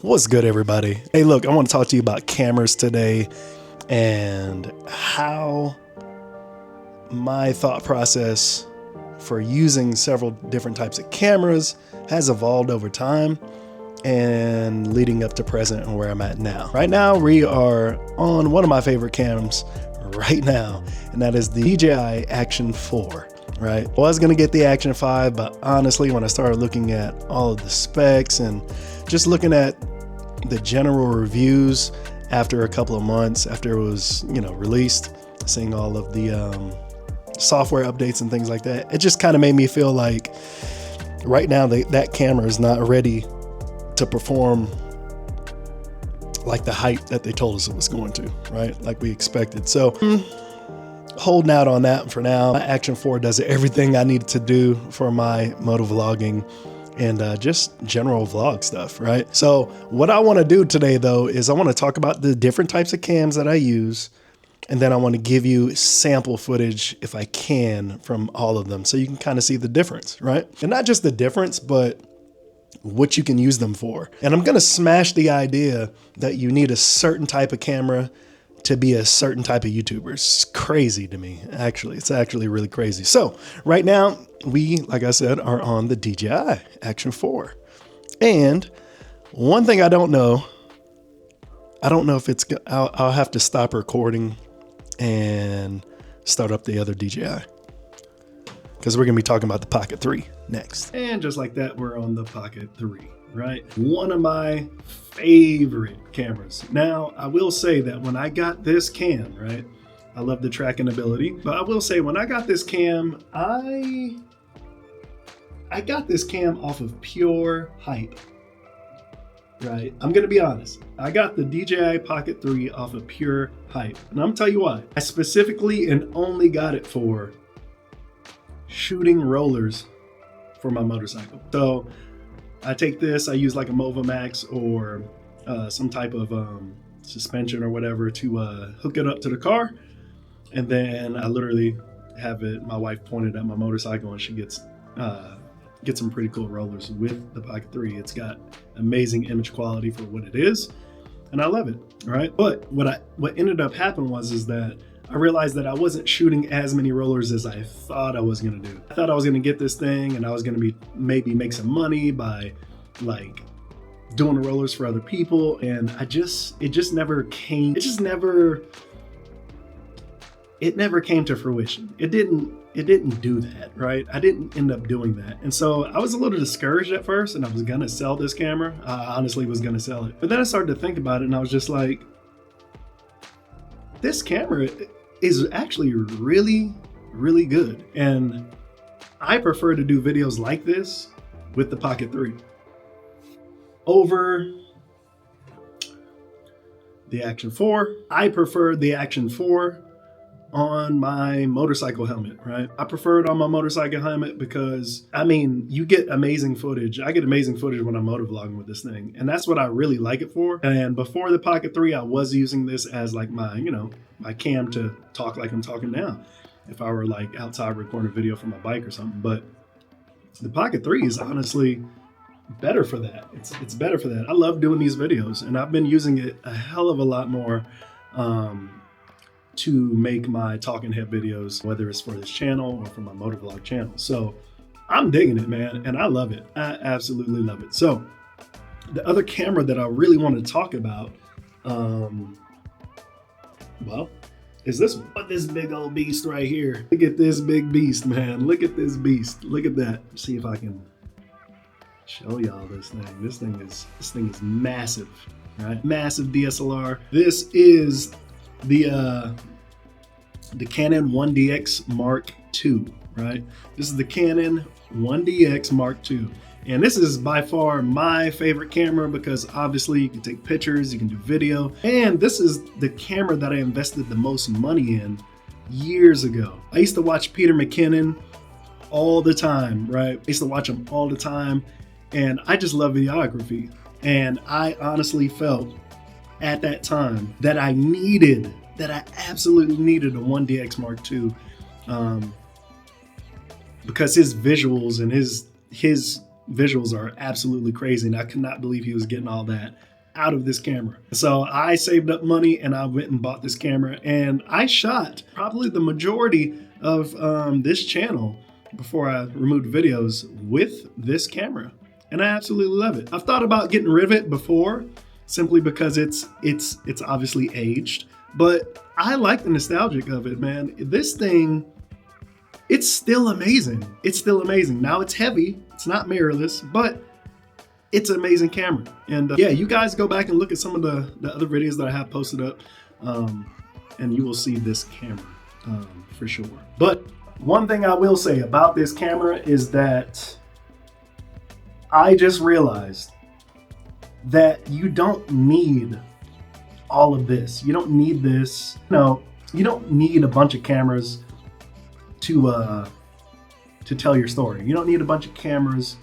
What's good, everybody? Hey, look, I want to talk to you about cameras today and how my thought process for using several different types of cameras has evolved over time and leading up to present and where I'm at now. Right now, we are on one of my favorite cams right now, and that is the DJI Action 4. Right? I was gonna get the Action 5, but honestly, when I started looking at all of the specs and just looking at the general reviews after a couple of months after it was, released, seeing all of the software updates and things like that, it just kind of made me feel like right now that camera is not ready to perform like the hype that they told us it was going to, right? Like we expected. So holding out on that for now. My Action 4 does everything I need to do for my moto vlogging and just general vlog stuff, right? So what I want to do today, though, is I want to talk about the different types of cams that I use, and then I want to give you sample footage, if I can, from all of them so you can kind of see the difference, right? And not just the difference, but what you can use them for. And I'm going to smash the idea that you need a certain type of camera to be a certain type of YouTuber. It's crazy to me, actually. It's actually really crazy. So right now, we, like I said, are on the DJI Action 4. And one thing I don't know if it's, I'll have to stop recording and start up the other DJI, because we're going to be talking about the Pocket 3 next. And just like that, we're on the Pocket 3. Right? One of my favorite cameras. Now, I will say that when I got this cam, right, I love the tracking ability, but I will say when I got this cam, I got this cam off of pure hype, right? I'm going to be honest. I got the DJI Pocket 3 off of pure hype. And I'm going to tell you why. I specifically and only got it for shooting rollers for my motorcycle. So I take this, I use like a Mova Max or some type of suspension or whatever to hook it up to the car. And then I literally have it, my wife pointed at my motorcycle, and she gets some pretty cool rollers with the Pocket 3. It's got amazing image quality for what it is, and I love it, right? But what ended up happening is that I realized that I wasn't shooting as many rollers as I thought I was gonna do. I thought I was gonna get this thing and I was gonna maybe make some money by like doing the rollers for other people, and it just never came to fruition. It didn't do that, right? I didn't end up doing that. And so I was a little discouraged at first, and I was gonna sell this camera. I honestly was gonna sell it. But then I started to think about it, and I was just like, this camera is actually really, really good. And I prefer to do videos like this with the Pocket 3 over the Action 4. I prefer the Action 4 on my motorcycle helmet, right? I prefer it on my motorcycle helmet because, you get amazing footage. I get amazing footage when I'm motovlogging with this thing. And that's what I really like it for. And before the Pocket 3, I was using this as like my, my cam to talk like I'm talking now, if I were like outside recording a video from my bike or something. But the Pocket 3 is honestly better for that. It's better for that. I love doing these videos, and I've been using it a hell of a lot more to make my talking head videos, whether it's for this channel or for my motovlog channel. So I'm digging it, man, and I love it. I absolutely love it. So the other camera that I really want to talk about, is this one. But this big old beast right here. Look at this big beast, man. Look at this beast. Look at that. Let's see if I can show y'all this thing. This thing is massive, right? Massive DSLR. This is the Canon 1DX Mark II, right? This is the Canon 1DX Mark II. And this is by far my favorite camera because obviously you can take pictures, you can do video. And this is the camera that I invested the most money in years ago. I used to watch Peter McKinnon all the time, right? I used to watch him all the time. And I just love videography. And I honestly felt at that time that I absolutely needed a 1DX Mark II because his visuals and his visuals are absolutely crazy. And I could not believe he was getting all that out of this camera. So I saved up money and I went and bought this camera, and I shot probably the majority of this channel before I removed videos with this camera. And I absolutely love it. I've thought about getting rid of it before, simply because it's obviously aged, but I like the nostalgic of it, man. This thing, it's still amazing. It's still amazing. Now it's heavy, it's not mirrorless, but it's an amazing camera. And yeah, you guys go back and look at some of the other videos that I have posted up, and you will see this camera for sure. But one thing I will say about this camera is that I just realized that you don't need all of this. You don't need this. No, you don't need a bunch of cameras to tell your story. You don't need a bunch of cameras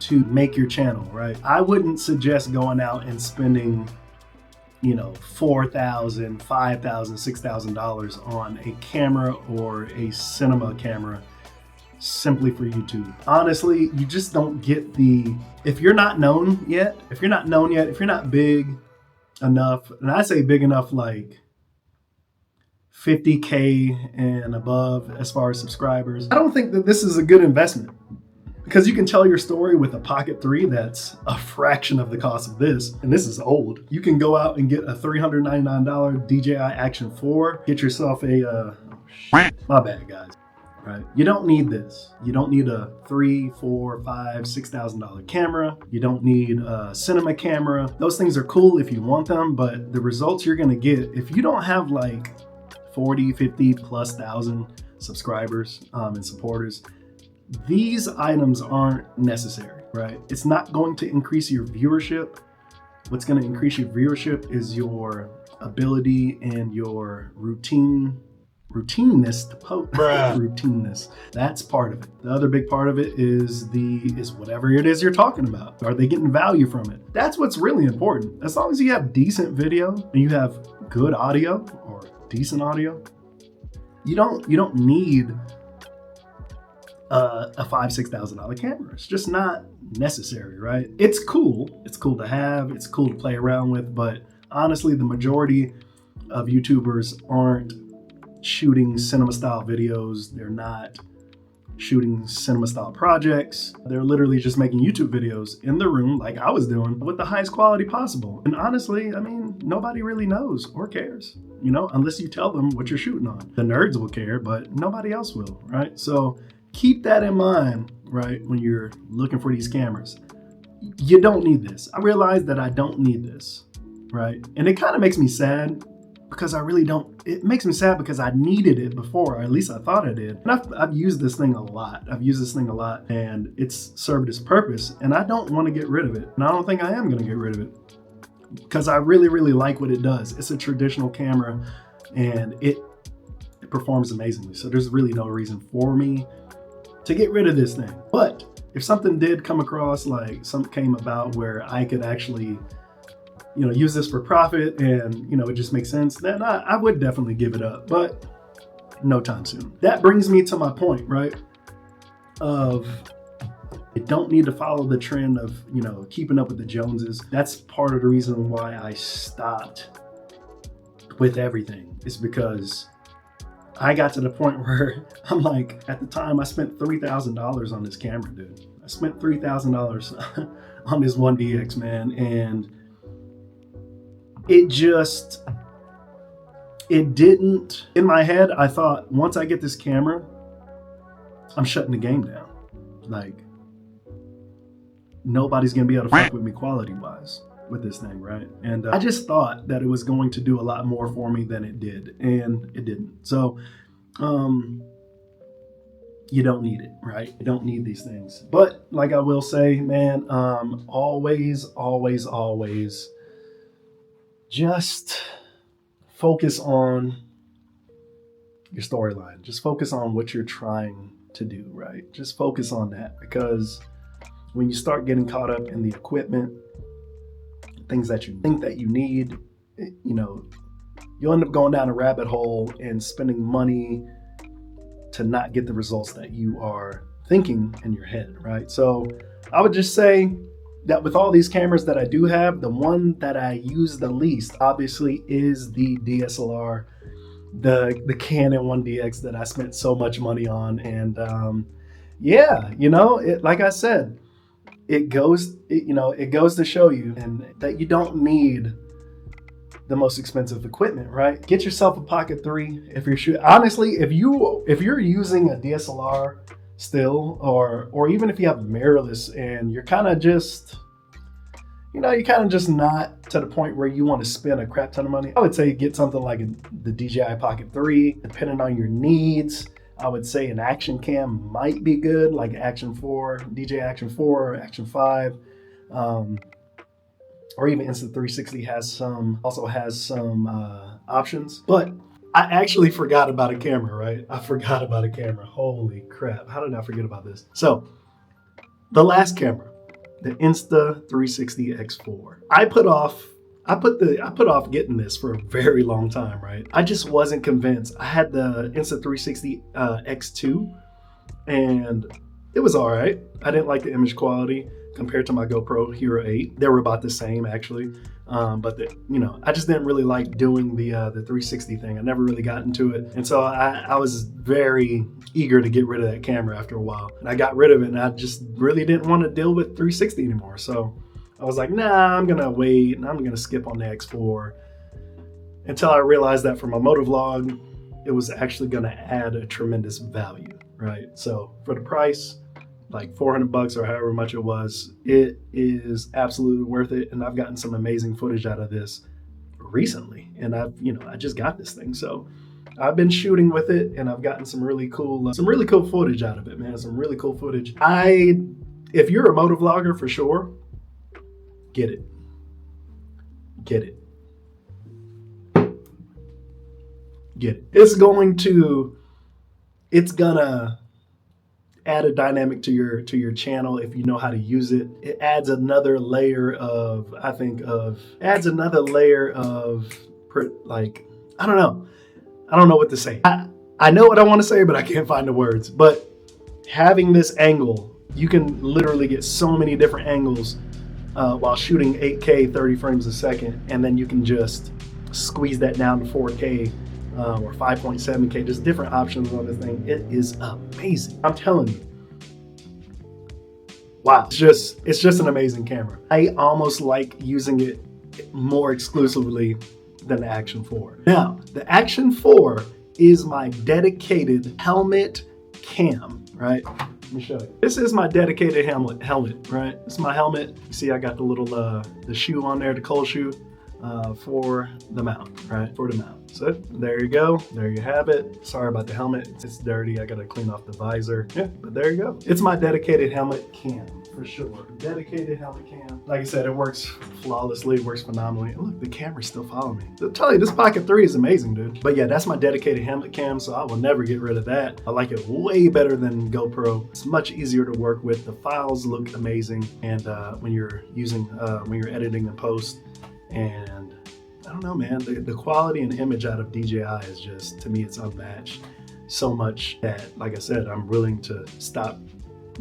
to make your channel, right? I wouldn't suggest going out and spending, you know, $4,000, $5,000, $6,000 on a camera or a cinema camera simply for YouTube. Honestly, you just don't get if you're not known yet, if you're not big enough, and I say big enough like 50K and above as far as subscribers, I don't think that this is a good investment, because you can tell your story with a Pocket 3 that's a fraction of the cost of this, and this is old. You can go out and get a $399 DJI Action 4, get yourself a, my bad guys, right? You don't need this. You don't need a $3,000, $4,000, $5,000, $6,000 camera. You don't need a cinema camera. Those things are cool if you want them, but the results you're gonna get, if you don't have like 40, 50 plus thousand subscribers and supporters, these items aren't necessary, right? It's not going to increase your viewership. What's going to increase your viewership is your ability and your routineness to post. Routineness. That's part of it. The other big part of it is whatever it is you're talking about. Are they getting value from it? That's what's really important. As long as you have decent video and you have good audio or decent audio, you don't need a $5,000, $6,000 camera. It's just not necessary, right? It's cool. It's cool to have. It's cool to play around with. But honestly, the majority of YouTubers aren't shooting cinema style videos. They're not shooting cinema style projects. They're literally just making YouTube videos in the room like I was doing with the highest quality possible. And honestly, I mean, nobody really knows or cares, you know, unless you tell them what you're shooting on. The nerds will care, but nobody else will, right? So keep that in mind, right, when you're looking for these cameras. You don't need this. I realized that I don't need this, right? And it kind of makes me sad, because I really don't. It makes me sad because I needed it before, or at least I thought I did. And I've used this thing a lot. And it's served its purpose, and I don't want to get rid of it. And I don't think I am going to get rid of it, because I really, really like what it does. It's a traditional camera, and it performs amazingly. So there's really no reason for me to get rid of this thing. But if something did come across, like something came about where I could actually, you know, use this for profit and, you know, it just makes sense, then I would definitely give it up, but no time soon. That brings me to my point, right? Of I don't need to follow the trend of, you know, keeping up with the Joneses. That's part of the reason why I stopped with everything, is because I got to the point where I'm like, at the time I spent $3,000 on this camera, dude. I spent $3,000 on this 1DX, man. And it didn't, in my head, I thought, once I get this camera, I'm shutting the game down. Like, nobody's gonna be able to fuck with me quality wise with this thing, right? And I just thought that it was going to do a lot more for me than it did, and it didn't. So you don't need it, right? You don't need these things. But like I will say, man, always just focus on your storyline. Just focus on what you're trying to do, right? Just focus on that, because when you start getting caught up in the equipment, things that you think that you need, you know, you'll end up going down a rabbit hole and spending money to not get the results that you are thinking in your head, right? So I would just say, that with all these cameras that I do have, the one that I use the least obviously is the DSLR, the Canon 1DX that I spent so much money on. And yeah, like I said, it goes to show you and that you don't need the most expensive equipment, right? Get yourself a Pocket 3 if you're shooting. Honestly, if you're using a DSLR still, or even if you have mirrorless and you're kind of just not to the point where you want to spend a crap ton of money, I would say get something like the DJI Pocket 3. Depending on your needs, I would say an action cam might be good, like Action 4, DJI Action 4, or Action 5. Or even Insta360 also has some options. But I actually forgot about a camera, right? I forgot about a camera. Holy crap. How did I forget about this? So the last camera, the Insta360 X4. I put off getting this for a very long time, right? I just wasn't convinced. I had the Insta360 X2 and it was all right. I didn't like the image quality compared to my GoPro Hero 8. They were about the same actually. But I just didn't really like doing the 360 thing. I never really got into it. And so I was very eager to get rid of that camera after a while. And I got rid of it and I just really didn't want to deal with 360 anymore. So I was like, nah, I'm gonna wait and I'm gonna skip on the X4 until I realized that for my motovlog, it was actually gonna add a tremendous value, right? So for the price, like $400 or however much it was, it is absolutely worth it. And I've gotten some amazing footage out of this recently. And I just got this thing. So I've been shooting with it and I've gotten some really cool footage out of it, man. Some really cool footage. If you're a motovlogger, for sure, get it. Get it. Get it. It's gonna add a dynamic to your channel if you know how to use it. It adds another layer of, like, I don't know what to say. I know what I want to say, but I can't find the words. But having this angle, you can literally get so many different angles while shooting 8K 30 frames a second, and then you can just squeeze that down to 4K or 5.7K, just different options on this thing. It is amazing. I'm telling you. Wow, it's just an amazing camera. I almost like using it more exclusively than the Action 4. Now, the Action 4 is my dedicated helmet cam, right? Let me show you. This is my dedicated helmet, right? It's my helmet. You see I got the little the shoe on there, the cold shoe for the mount, right? For the mount. So there you go. There you have it. Sorry about the helmet. It's dirty. I gotta clean off the visor. Yeah, but there you go. It's my dedicated helmet cam for sure. Dedicated helmet cam. Like I said, it works flawlessly. It works phenomenally. And look, the camera's still following me. I'll tell you, this Pocket 3 is amazing, dude. But yeah, that's my dedicated helmet cam, so I will never get rid of that. I like it way better than GoPro. It's much easier to work with. The files look amazing, and when you're editing in post, and I don't know, man, the quality and image out of DJI is just, to me, it's unmatched. So much that, like I said, I'm willing to stop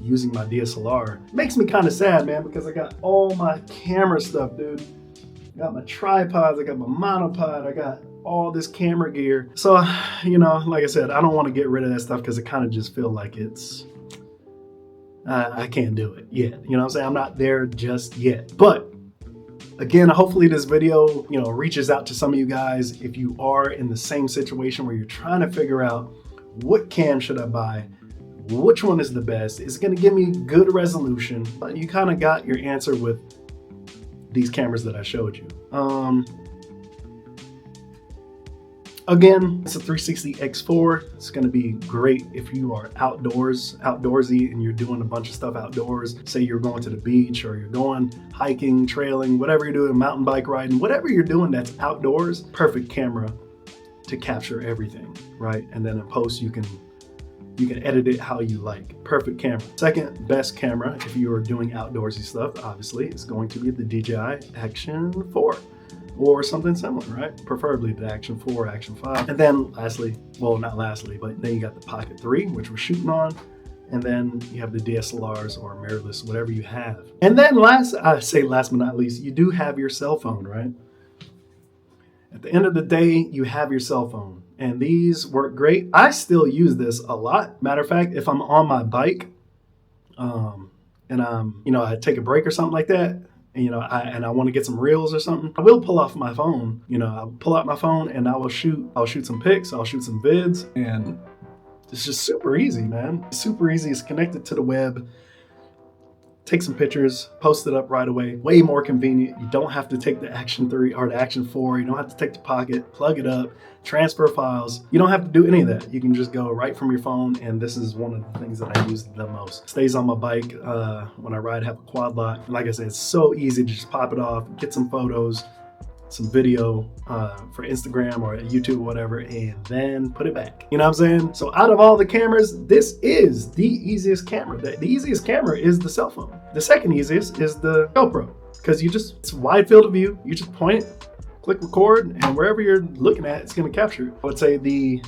using my DSLR. It makes me kind of sad, man, because I got all my camera stuff, dude. I got my tripods, I got my monopod, I got all this camera gear. So, like I said, I don't want to get rid of that stuff because it kind of just feel like it's, I can't do it yet. You know what I'm saying? I'm not there just yet. But again, hopefully this video, reaches out to some of you guys if you are in the same situation where you're trying to figure out what cam should I buy, which one is the best. It's going to give me good resolution, but you kind of got your answer with these cameras that I showed you. Again, it's a 360 X4. It's going to be great if you are outdoorsy, and you're doing a bunch of stuff outdoors. Say you're going to the beach, or you're going hiking, trailing, whatever you're doing, mountain bike riding, whatever you're doing that's outdoors. Perfect camera to capture everything, right? And then in post, you can edit it how you like. Perfect camera. Second best camera, if you are doing outdoorsy stuff, obviously, is going to be the DJI Action 4. Or something similar, right? Preferably the Action 4, Action 5. And then lastly, well, not lastly, but then you got the Pocket 3, which we're shooting on. and then you have the DSLRs or mirrorless, whatever you have. And then last but not least, you do have your cell phone, right? At the end of the day, you have your cell phone, and these work great. I still use this a lot. Matter of fact, if I'm on my bike, and I take a break or something like that, and, I want to get some reels or something, I will pull off my phone. I'll pull out my phone and I'll shoot some pics, I'll shoot some vids, and it's just super easy, man. It's super easy. It's connected to the web. Take some pictures, post it up right away. Way more convenient. You don't have to take the Action 3 or the Action 4. You don't have to take the Pocket, plug it up, transfer files. You don't have to do any of that. You can just go right from your phone, and this is one of the things that I use the most. Stays on my bike when I ride, have a quad lock. And like I said, it's so easy to just pop it off, get some photos, some video for Instagram or YouTube or whatever, and then put it back. You know what I'm saying? So out of all the cameras, this is the easiest camera. The easiest camera is the cell phone. The second easiest is the GoPro, because it's wide field of view. You just point it, click record, and wherever you're looking at, it's going to capture it. I would say the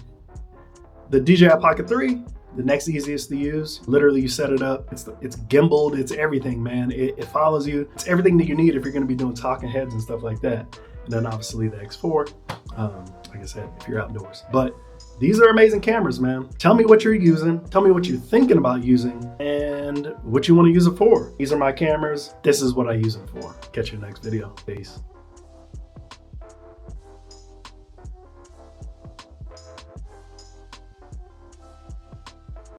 DJI Pocket 3, the next easiest to use. Literally, you set it up. It's gimbaled. It's everything, man. It follows you. It's everything that you need if you're going to be doing talking heads and stuff like that. And then obviously the X4, like I said, if you're outdoors. But these are amazing cameras, man. Tell me what you're using. Tell me what you're thinking about using and what you want to use it for. These are my cameras. This is what I use them for. Catch you in the next video. Peace.